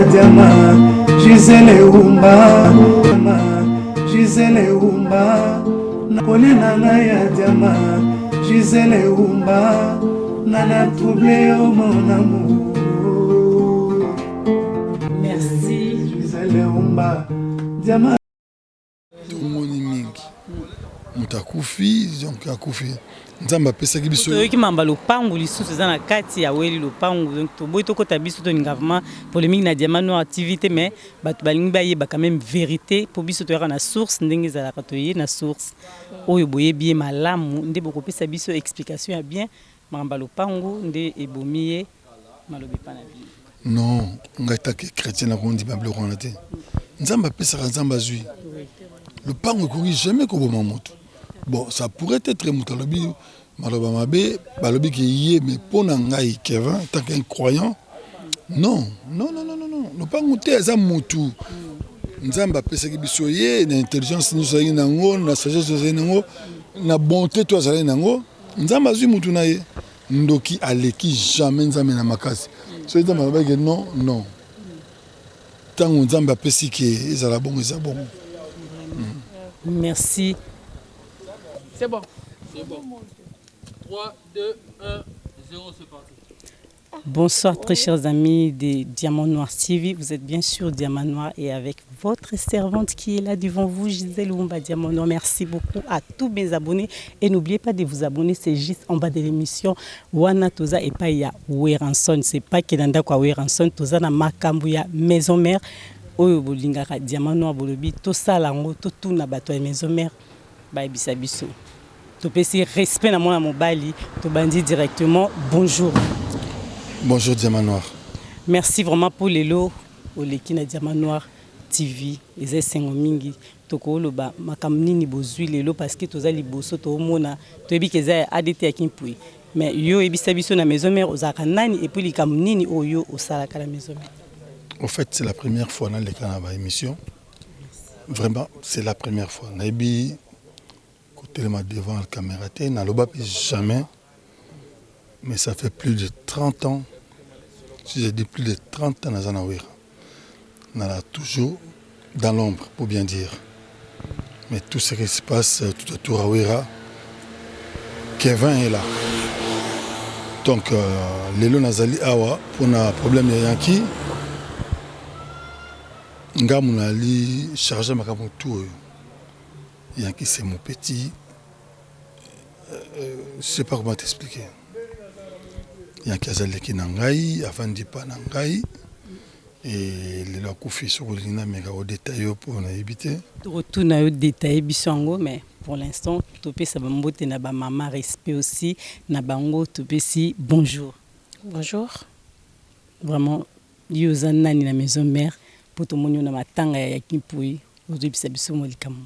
Diama, Gisele Umba, Gisele Umba, Napolina ya Diama, Gisele Umba, Nana troublé au mon amour. Merci. Gisele Umba, Diama. Tomoni mingi. Mutakufi, donc akufi. Nzamba pesa ki biso. Toyoki mamba lopangu lisusu eza na kati ya weli lopangu donc toboyi tokota biso to ngavement polémique na Diamant Noir activité mais bato balingi bayeba quand même vérité po biso toyaka na source ndenge ezalaka toye na source oyo boyebi ye malamu nde bokopesa biso explication ya bien mamba lopangu nde ebomi ye malobi pa na bino. Non, ngai taki chrétien na kondi bible ko na te. Nzamba pesa nzamba zui. Lopangu ekoki jamais koboma moto. Bon, ça pourrait être Moutalobi, Maloba Mabé, Balobi qui y est, mais pour Nangaï Kevin, tant qu'un croyant, non, non, non, non, non, non, nous pas goûter à Moutou. Nous avons pas ce qui bisoye, l'intelligence nous a nango, la sagesse nous a nango, la bonté toi ça nango. Nous avons pas Moutou naïe, ndoki aleki jamais nous amène à makasi. So ils ont dit non, non. Tant nous avons pas ce qui est, ils ont bon, ils ont bon. Merci. C'est bon. C'est bon. 3, 2, 1, 0, c'est parti. Bonsoir très chers amis de Diamant Noir TV. Vous êtes bien sûr Diamant Noir et avec votre servante qui est là devant vous, Gisèle Oumba Diamant Noir. Merci beaucoup à tous mes abonnés. Et n'oubliez pas de vous abonner, c'est juste en bas de l'émission. Wana Toza et pas ya Weranson. C'est pas Kenanda kwa Weranson. Toza na makambu ya maison mère. Oyo bolingaka Diamant Noir bolobi. Tosa lango, tout na bato ya maison mère. Bye bisabiso. Tu peux essayer respect dans mon mobile, tu bandis directement. Bonjour. Bonjour Diamant Noir. Merci vraiment pour les lots au Lekina Diamant Noir TV. Les essengo mingi. Toko lo ba makamni ni bozui les lots parce que toza liboso to mona to ebi keza ADT akimpui. Mais yo ebi sabiso na maison mère ozaka nani et puis li kamnini oyo osalaka la maison mère. En fait, c'est la première fois dans les canaux émission. Vraiment, c'est la première fois. Naibi devant la caméra, n'a jamais, mais ça fait plus de 30 ans, si j'ai dit plus de 30 ans, on a toujours dans l'ombre, pour bien dire. Mais tout ce qui se passe tout autour à Ouira, Kevin est là. Donc, Lelo Nazali Awa, pour un problème de Yankee, Ngamou Ali chargé ma tout. Yankee, c'est mon petit. Je ne sais pas comment t'expliquer. Yankee Azaleki Nangaï, Avandi Panangaï, et les Lakoufi sur l'Ina, mais au détail pour éviter. Retourne au détail, bisongo, mais pour l'instant, topé ça va m'boter na ba maman respect aussi, na bango topé si bonjour. Bonjour. Vraiment, yozana ni la maison mère, pour tout le monde na matanga ya kimpui, aujourd'hui bisa biso molikamu.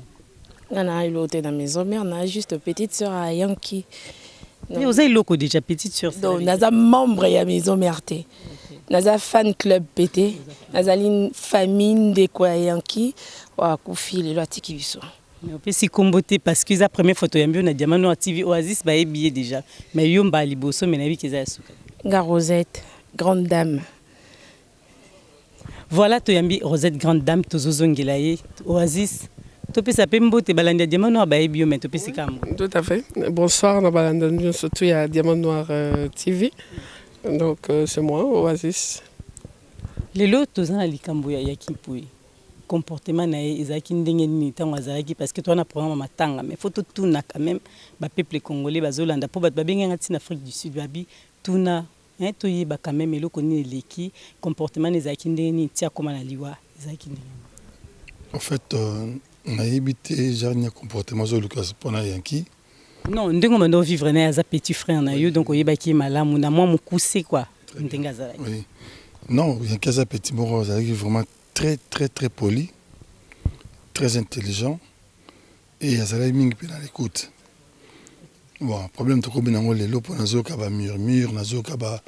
On a eu l'hôtel dans la maison mère, on a juste petite soeur à Yankee. Mais vous avez loco déjà petite soeur. Donc on a membre de la maison mère. On a fan club pété. On a une famille de quoi Yankee. Wa kufi les lois tiki biso. Mais on peut s'y comboter parce que la première photo yambi on a Diamant Noir TV Oasis ba billet déjà. Mais yomba liboso mais na bi keza suka. Ga Rosette, grande dame. Voilà to yambi Rosette grande dame tozozongela Oasis. Tout à fait. Bonsoir, surtout il y a Diamant Noir TV. Donc c'est moi, Oasis. Les lots, tous en likambo ya kimpui. Comportement na ezaki ndenge ni tango azalaki parce que toi na programme matanga mais faut tout na quand même ba peuple congolais bazolanda po ba benga ngati na Afrique du Sud babi tuna hein to yeba quand même eloko ni leki comportement ezaki ndenge ni tia koma na liwa ezaki ndenge. En fait on a évité un comportement sur le cas pour Yankee. Non, ndenge mando vivre na za petit frère na yo donc oyebaki malamu na moi mukuse quoi. Oui. Non, Yankee za petit moro est vraiment très très très poli, très intelligent et azala mingi pe na l'écoute. Bon, problème to ko binango lelo pour nazo ka ba murmure, nazo ka ba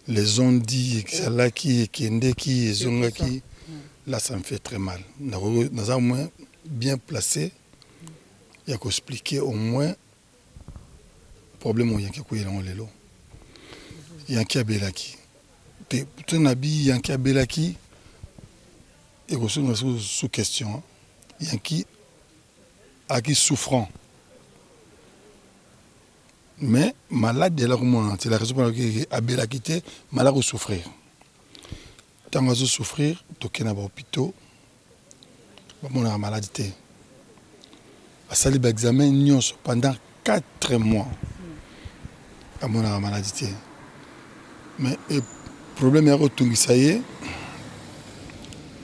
les ondi exalaki ekendeki ezongaki. Là ça me fait très mal. Nazo moins bien placé, il y a qu'à expliquer au moins le problème où il y a qui est dans l'élo. Il y a qui a belaki. Tout nabi il y a qui a belaki. et sous question. Yankee a qui souffrant. Mais malade de l'armement, c'est la raison pour laquelle Abel a quitté, malade de souffrir. Tant que souffrir, tu es dans l'hôpital, on a maladie. À salle d'examen, pendant 4 mois, on a maladie. Mais le problème est que ça y est,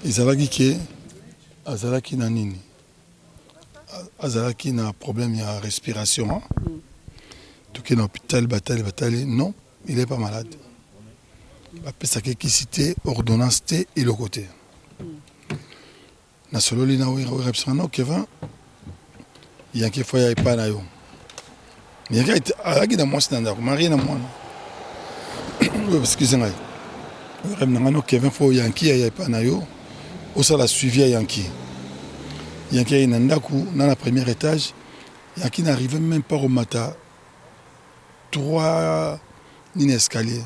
ils ont dit que Azalaki n'a nini. Azalaki n'a problème de respiration. Tout qui est dans l'hôpital, bataille, non, il n'est pas malade. Après ça, qui cité, ordonnance et le côté. Na solo li na wira repsano Kevin, il y a qui faut y pas na yo. Il y a qui alagi na moi standard, Marie na moi. Excusez-moi. Remnangano Kevin faut Yankee y pas na yo. Au ça la suivi à Yankee. Yankee nandaku dans la premier étage. Yankee n'arrivait même pas au matin. 3 lignes escaliers.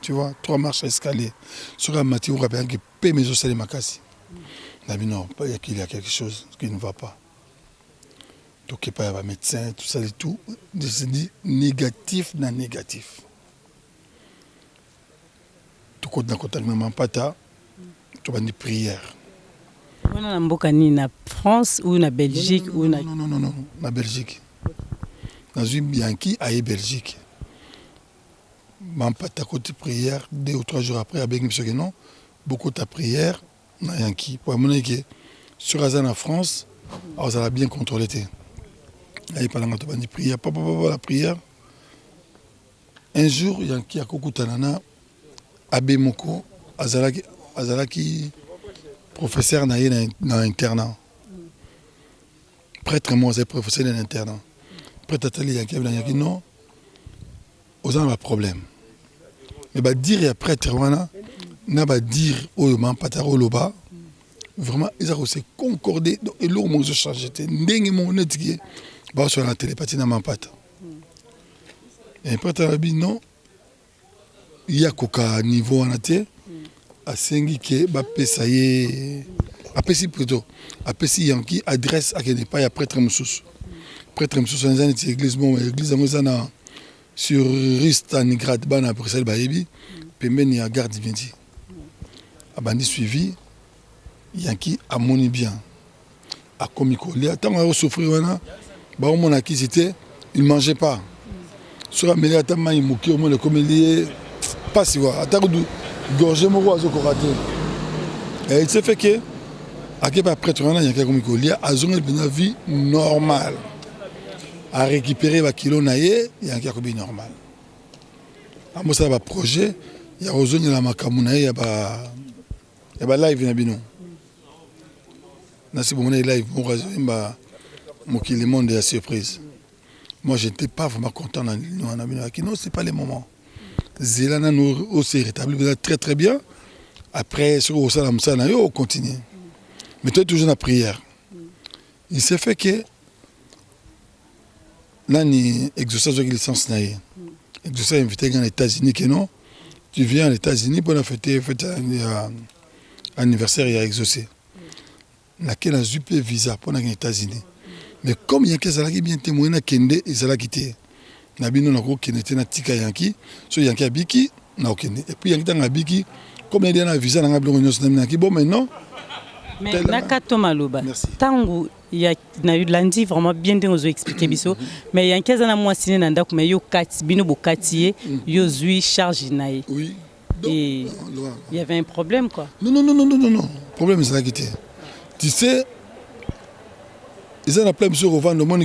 Tu vois, 3 marches escaliers. Sur la matière, on rappelle que paie mes os les macassi. Non, il y a quelque chose qui ne va pas. Donc il n'y a pas de médecin, tout ça et tout. Je dis négatif, non négatif. Tout compte dans le contact de Mampata, tu vas dire prière. Vous êtes en France ou en Belgique? Non, en Belgique. Dans une Yankee à Belgique. Mampata côté prière, 2 ou 3 jours après, avec non, beaucoup de prière. Yankee. Pour mon que sur Azan en France, on a bien contrôlé. Il n'y a pas de prière, la prière. Un jour, Yankee a Kokutanana, Abbé Moko, Azalaki, professeur dans l'internat. Prêtre moi, c'est professeur dans l'internat. Prêtre Atali Yankee, non, on a un problème. Mais dire à prêtre, n'a pas dire au Mampataro Loba, vraiment, ils ont aussi concordé. Et l'eau, moi, je change. J'étais ndéngément nettiqué. Bah, sur la télépathie, n'a pas. Et après, tu as dit non. Il y a qu'au niveau en athée. À Sengi, bah, ça y est. Après, si plutôt. Après, si Yankee adresse à qui n'est pas, il y a prêtre Moussous. Prêtre Moussous, on a une église, bon, l'église, on a sur Ristaningrad, ban à Bruxelles, Baïbi. Puis même, il y a garde divinité. Abandi suivi, Yankee a moni bien. A comicolé. Tant qu'on a souffert, on a quitté, il ne mangeait pas. Sur la mêlée, il mouquait au moins le comédie. Pas si voilà. Attends, gorgé mon oiseau raté. Et il s'est fait que, après tout, il y a un comicolé, a une vie normale. À récupérer les kilos, il y a un vie normal. À moi, ça va projet, il y a besoin de la macamouna, il y a live na bino. Nasi bon live mon qui le monde est à surprise. Moi je n'étais pas vraiment content dans non, c'est pas le moment. Zelana nous aussi rétabli très très bien. Après sur au salam sana on continue. Mais toi toujours la prière. Il s'est fait que là ni exaucé de licence naïe. Exaucé invité aux États-Unis que non. Tu viens aux États-Unis pour la fêter anniversaire il a exaucé. Laquelle a zuppé visa pour les États-Unis. Mais comme il y a quelqu'un qui bien témoigné Kende et ça l'a quitté. Nabino n'a pas quitté na tika Yankee, so Yankee abiki na okende. Et puis Yankee na abiki comme il y a un visa na blongo nyos na bon maintenant. Mais nakato maloba. Tango il y a eu lundi vraiment bien de nous expliquer biso. Mais il y a quelqu'un na moi signé nanda comme yo kat bino bokatié yo zui charge naï. Oui. Et il y avait un problème quoi. Non. Le problème c'est la quitté. Tu sais, ils ont appelé M. Rovan le monde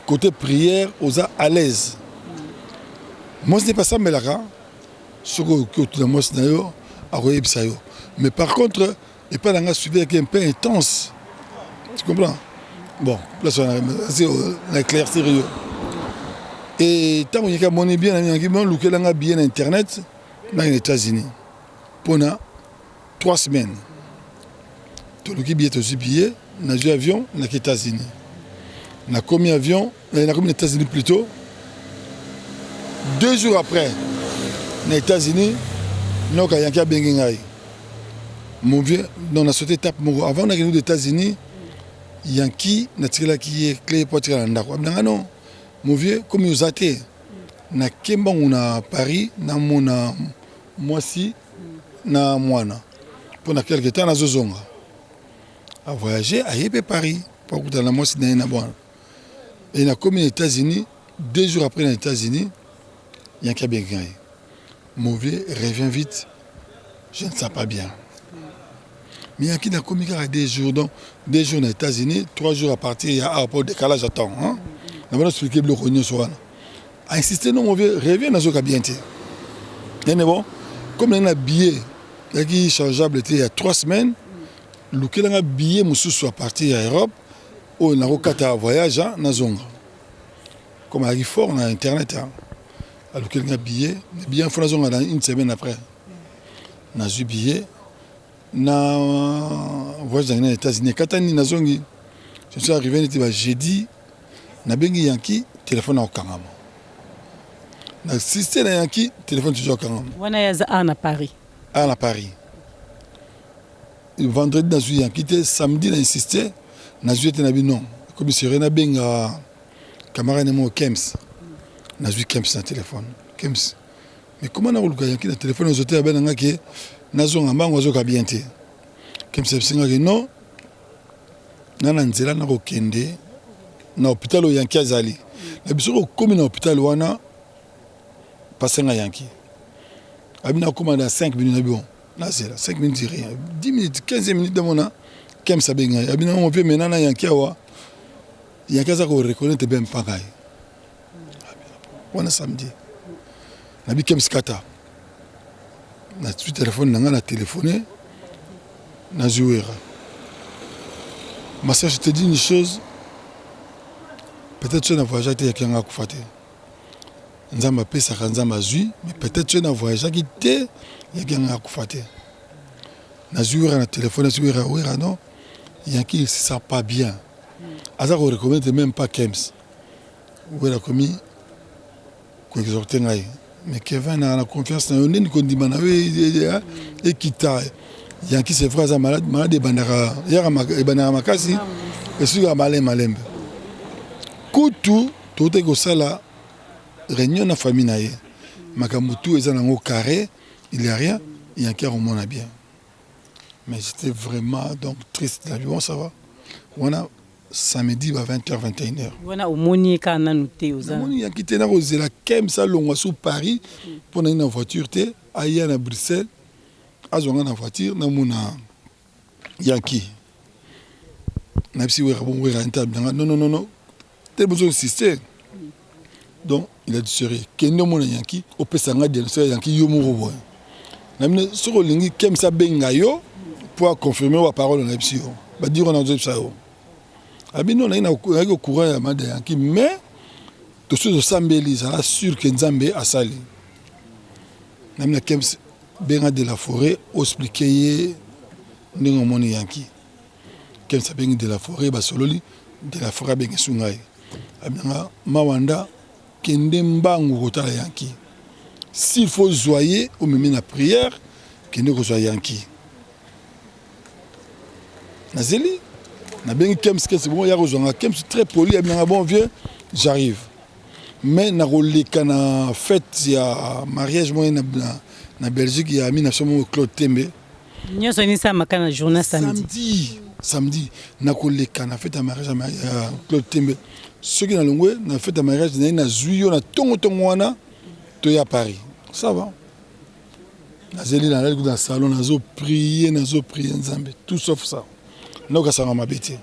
côté prière, aux à l'aise. Moi, ce n'est pas ça, mais là, ce que tout le monde a mais par contre, il n'y a pas suivi avec un peu intense. Tu comprends? Bon, là, on a clair sérieux. Et tant qu'il y a monnaie bien, il y a bien Internet dans les États-Unis. Pendant 3 semaines. Tout le qui billet aussi payé, on a joué avion dans les États-Unis. On a commis avion, on a commis les États-Unis plutôt. 2 jours après, dans les États-Unis, on a eu un mon vieux, dans la société étape, avant on a gagné aux États-Unis, Yankee, n'a tiré qui est clé pour tirer l'andako. Non, mon vieux, comme nous athées, na Kemba on a Paris, na mona moisi, na moana. Pendant quelques temps, na Zozonga. A voyager à Yébé Paris, pour que dans la moisi na boana. Et il a commis aux États-Unis, 2 jours après les États-Unis, Yankee a bien gagné. Mon vieux, revient vite, je ne sais pas bien. Mais Yankee n'a commis qu'à 2 jours, donc 2 jours aux États-Unis, 3 jours à partir, il y a un rapport de décalage à temps. On va expliquer le rognon sur a insisté, non, mon vieux, reviens dans ce cabinet. Et bon, comme il y a un billet qui est changeable il y a 3 semaines, il y a un billet qui soit parti à l'Europe, où il y a un voyage dans Zonga. Comme il y a fort, on a Internet. Alors qu'il y a un billet, le billet il faut dans une semaine après. On a eu un billet. Na voyage dans les États-Unis. Quand je suis arrivé, j'ai dit, na bengi Yankee, téléphone au Kangama. Na système Yankee, téléphone toujours au Kangama. On a à Paris. À Paris. Vendredi, na suis Yankee, samedi, na insisté, na suis été non. Comme si rien na benga camarade mo Kems. Na suis Kems na téléphone. Kems. Mais comment na uluka Yankee na téléphone aux hôtels ben ngaki nazonga mbango zo kabiente. Kems singa que non. Nana nzela na ko kende na hôpital Yankee azali. Na biso comme na hôpital wana passer na Yankee. Abina commande à 5 minutes bon. Là c'est là 5 minutes rien. 10 minutes, 15 minutes de mon Kems sabenga. Abina on veut maintenant na Yankee wa. Yankee za ko reconnaître ben pagai. Wana samedi. Na bi Kems kata. Na tu téléphone na téléphoné na jouera. Ma soeur, je te dis une chose, peut-être que tu as voyagé avec quelqu'un qui a fait. Nzamba pesa kanzamba zui, mais peut-être que tu as voyagé avec quelqu'un qui a fait. Na jouera na téléphone, na jouera non, il y a qui ne se sent pas bien. Aza ko recommande même pas Kems. Ou la commis ko exhorter ngai. Mais Kevin a la confiance na yone ko ndimana et kita. Yankee c'est vrai ça malade de bandara yara bandara makasi et sur malembe kutu tout est sala réunion na famille naie makamutu eza nango carré il y a rien Yankee au monde bien mais c'était vraiment donc triste la vie bon ça va on a samedi à 20h 21h on a omoni kana nuté oza omoni Yankee tena kozela kem ça longwa sous Paris pour une voiture té aya na Bruxelles azonga na voiture na mona Yankee na psi wera bon wera non t'es besoin d'insister donc il a dit sérieux kendo mona Yankee au pesanga de Yankee yo mo boy na mine soko lingi kem sa benga yo pour confirmer wa parole na psi ba dire on a dit ça yo abino na ina ko courant ya made Yankee mais to so sambeli ça sûr que Nzambe asali na mine kem benga de la forêt expliquer ndingo moni Yankee kem sa benga de la forêt ba sololi de la forêt benga sungai abinga mawanda kende mbangu kotala Yankee s'il faut joyer au même na prière kende ko joyer Yankee nazeli na benga kem c'est bon ya kozonga kem très poli abinga bon vieux j'arrive mais na rolika na fête ya mariage moi na Belgique il y a mis Claude Tembe. Nous sommes en journée samedi na koleka na fête à mariage à Claude Tembe. Ceux qui na longwe na fête à mariage na zuyo na tongo wana to ya Paris. Ça va. Na zeli na dans le salon nazo prier Nzambe tout sauf ça. Na ka sanga mabete.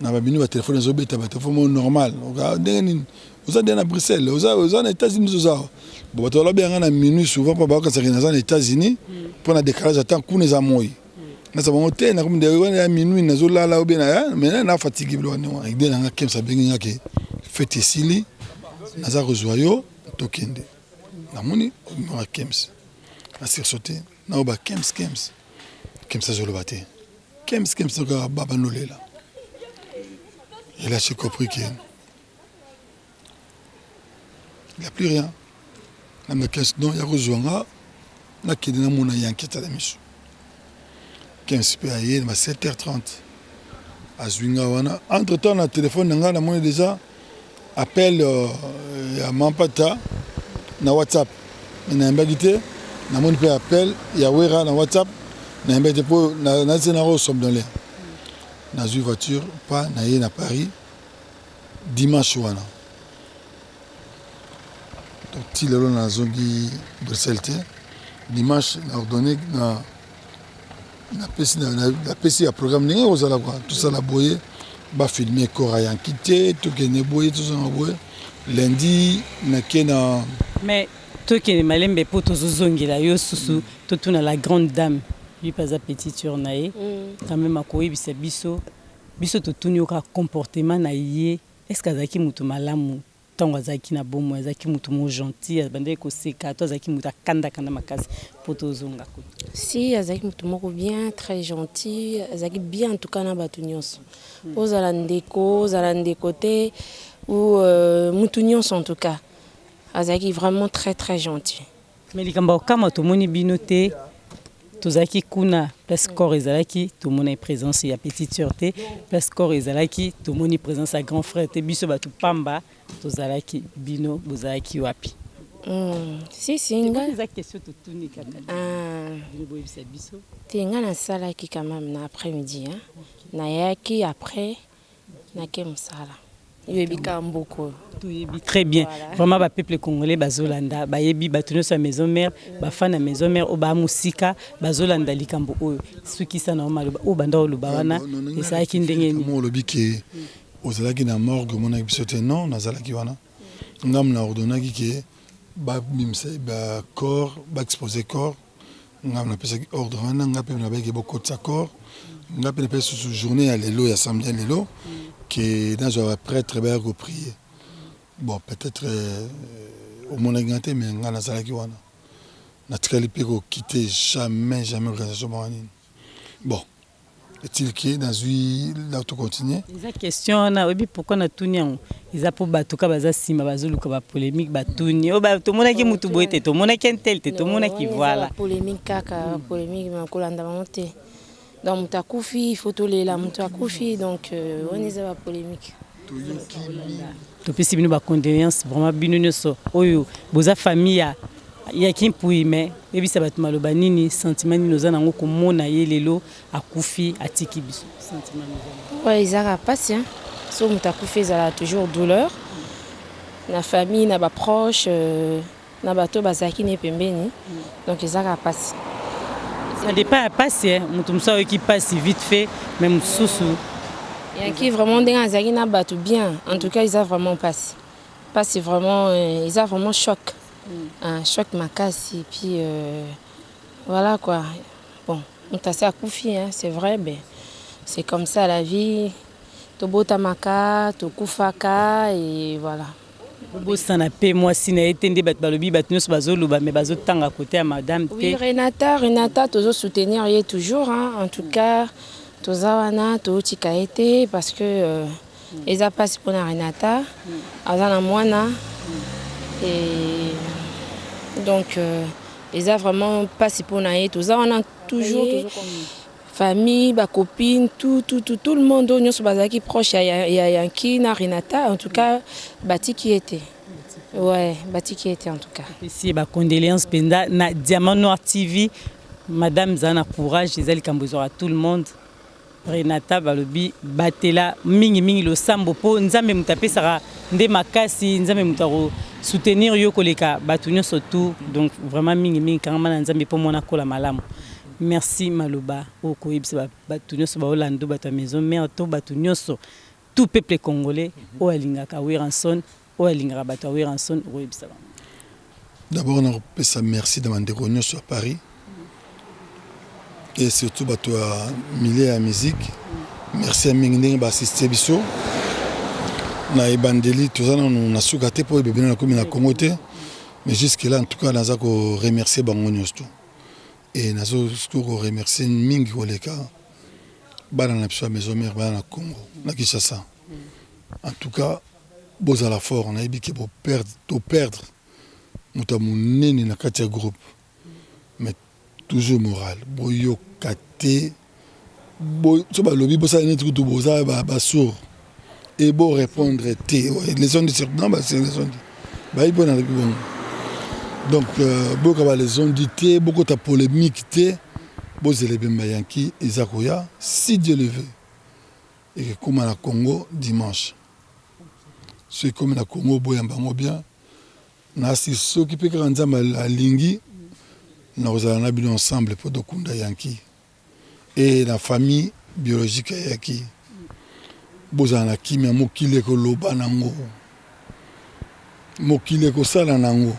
Na babini ba téléphone nazo beta ba téléphone normal. Vous êtes à Bruxelles, vous êtes aux États-Unis, vous êtes bon, tu as bien à minuit souvent pour voir que c'est aux États-Unis pour un décalage à temps qu'on est à moi. Nous avons hôtel, nous avons des à minuit, nous avons là bien, mais nous fatigué nous. Avec des gens qui sont bien qui fait ici, nous avons rejoint tokende. Na moni nous Kems. À sursauter, nous avons Kems ça je le battais. Kems ça baba nous là. Et là j'ai compris que il n'y a plus rien. Non, il y a besoin de Yankee. 15 pe aye na 7h30 azwinga wana entre temps na téléphone nanga na moni déjà appel ya mampata na WhatsApp na mbaki te na moni pe appel ya wera na WhatsApp na mbaki po na zena ro somme dans l'air na zui voiture pas na ye na Paris dimanche wana donc ti lelo na zongi Bruxelles te dimanche na ordonné na pesi ya programme ndenge kozala kwa tosala boye bafilme kora yanki te tokende boye tozanga boye lundi nake na mais tokende malembe mpo tozozongela yo susu totuna la grande dame lui pas à petite sur na ye quand même akoyebisa biso totuni yoka comportement na ye est-ce que azalaki mutu malamu ntango azalaki na bomo azalaki mutu mo gentil abandaki koseka to azalaki mutu akandakanda makasi mpo tozonga ko si azalaki mutu moko bien très gentil azalaki bien en tout cas na bato nyonso ozala ndeko te ou mutu nyonso en tout cas azalaki vraiment très très gentil mais likambo okama tomoni bino te tozalaki kuna place corps ezalaki tomona présence ya petite sœur te place corps ezalaki tomoni présence ya grand frère te biso bato pamba tozalaki bino bozalaki wapi si nga eza question totuni kaka bino boyebisa biso te nga nasalaki quand même na après-midi nayaki après nake mosala yoyebika mboko toyebi très bien vraiment bapeuple congolais bazolanda bayebi bato nyonso ya maison mère bafana ya maison mère oyo bamusika bazolanda likambo oyo sukisa na omaloba oyo banda oloba wana esalaki ndenge nini olobi ke ozalaki na morgue omonaki biso te non nazalaki wana ngam na ordonnaki ke babimisa bacorps baexpose corps ngam napesaki ordre wana nga mpe nabayaki bokotisa corps nga mpe napesi susu journée ya lelo ya samedi ya lelo que dans un prêtre va reprier. Bon, peut-être au monde engagé, mais on a ça qui wana. Naturellement, peut quitter jamais l'organisation maranine. Bon, est-il que dans une là tout continuer? Les questions na obi pourquoi na tunia ils a pour batuka baza sima bazoluka ba polémique batuni o ba to mona ki mutu boete to mona ki tel te to mona ki voilà. Polémique kaka polémique ma kolanda monter. Donc mutakufi fotolela mutakufi donc on est à la polémique to pesi bino ba condoléances vraiment bino nyonso oyo boza famille ya kimpui mais ebisa bato maloba nini sentiment nini oza nango komona ye lelo akufi atiki biso sentiment nini ouais izaka patient so mutakufi za toujours douleur na famille na ba proche na bato bazaki ne pembeni donc izaka patient. Ça dépend à passer, mutumsa qui passe vite fait, même sous-sous. Il y a qui vraiment des gens qui n'ont pas tout bien. En tout cas, ils ont vraiment passé. Passé vraiment, ils ont vraiment choc. Un choc macasse et puis voilà quoi. Bon, on t'a à Koufi, hein, c'est vrai, mais c'est comme ça la vie. Tobota maka, tokufaka et voilà. Bosana pe moi si na etende bat balobi bat nyos bazoluba mais bazotanga côté à madame te. Oui, Renata toujours soutenir y est toujours hein. En tout cas tozawana to tikaete parce que ils a passé pour Renata azana mwana et donc ils a vraiment passé pour naé tozawana toujours famille, ba copine, tout le monde on se bazaki proche ya qui na Renata en tout cas bati qui était. Ouais, bati qui était en tout cas. Ici ba condoléances penda na Diamant Noir TV madame Zana courage ezali kambozo à tout le monde. Renata balobi batela mingi lo sambo po nzambe mutape sara nde makasi nzambe mutaro soutenir yo koleka batunyo surtout donc vraiment mingi kangama na nzambe po mona kola malamu. Merci Maloba oko ibisa batunyoso ba Orlando bata maison mère to batunyoso tout peuple congolais o alingaka Wiranson o alingaka bata Wiranson o ibisa. D'abord on peut ça merci de demander nyonso à Paris et surtout bato à milieu à musique. Merci à mingi ba assister biso na ebandeli tozana na sukate po bébé na komina Congo te mais jusque là en tout cas naza ko remercier bango nyonso. Et nous remercier mingi koleka bana na biso maison mère bana na Congo na Kinshasa. En tout cas bozala fort on a dit que pour perdre mutamunene na kati ya groupe mais toujours moral boyo kate so balobi bosa neti kutu boza basour et bon répondre te les ondes non bah c'est les ondes bah il bon avec bon donc beaucoup ba les ondes te beaucoup ta polémique te boze les bemba yanki ezakoya si Dieu le veut et que comme na Congo dimanche c'est comme na Congo boyamba bien na si s'occuper quand nzamba alingi na ozana bino ensemble pour dokunda yanki et la famille biologique yaki bozana kimia mokile ko loba nango mokile ko sala nango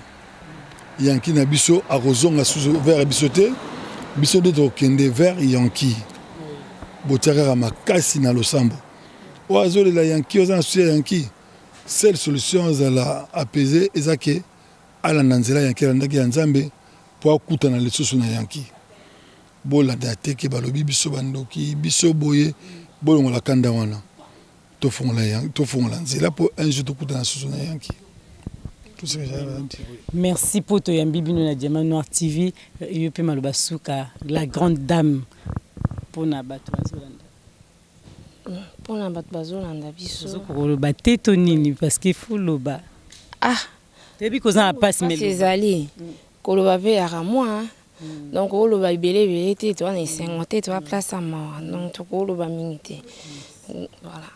yanki na biso akozonga sous vers bisoté biso de tokende vers yanki botiaka makasi na losambo oazole la yanki ozana suya yanki seule solution ezala apaiser ezake ala nanzela yanki ndaki ya nzambe po akuta na lesusu na yanki bola dateke balobi biso bandoki biso boye bolongo la kanda wana to fongola nzela po un jour tokuta na susu na yanki. Tout ce que j'avais à dire. Merci pour toi Yambi Bino na Diamant Noir TV et puis Malobasuka la grande dame pour na bato bazolanda. Pour na bato bazolanda biso. Pour le baté tonini parce qu'il faut le bas. Ah. Depuis qu'on a pas mais c'est allé. Koloba pe ya moi. Donc koloba belé te toi na 50 toi place à mort. Donc to koloba minité. Voilà.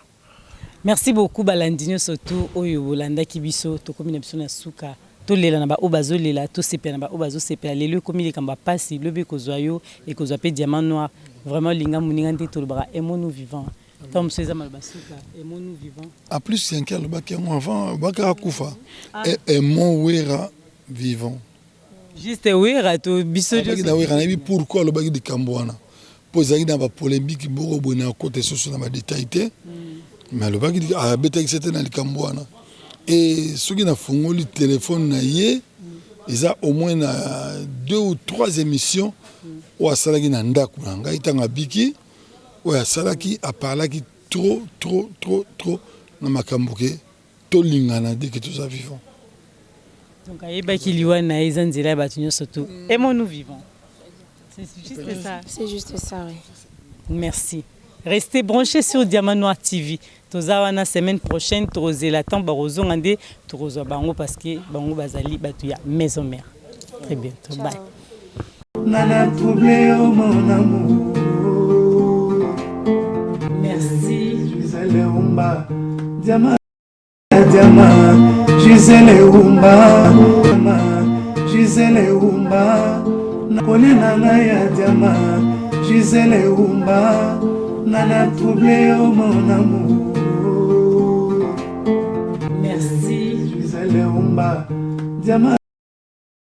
Merci beaucoup Balandinho surtout oyo Bolanda kibiso to komi na biso na suka to lela na ba obazo lela to sepela na ba obazo sepela lelo komi le kamba pasi lobe kozwa yo et kozwa pe Diamant Noir vraiment linga muninga nte to le bras aimons-nous vivants Tom César Malbasuka aimons-nous vivants en plus il y a un cas le bac avant baka kufa et mon wera vivant juste wera to biso na wera na bi pourquoi le bac de Kambwana poser dans ba polémique boko bona côté soso na ba détail mais le bac dit ah bête c'était dans le Kambwana et ceux qui n'a fongoli téléphone na yé ils a au moins 2 ou 3 émissions où a salaki na ndaku na ngai tanga biki où a salaki a parlaki trop na makamboke to lingana dès que tous a vivant donc ayeba ki liwa na ezanzela batunyo surtout aimons-nous vivants c'est juste ça c'est juste ça oui. Merci. Restez branchés sur Diamant Noir TV. Tozawana semaine prochaine, Torozela Tan Barozon Ande, Torozo Bango parce que Bango Bazali Batuya maison mère. Très bientôt. Bye. Nana troublé oh mon amour. Merci. Gisèle Umba, Diamant, Gisèle Umba, Gisèle Umba, Kolena Naya Diamant, Gisèle Umba. Nana troublé oh mon amour. Merci. Gisèle Umba, Diamant.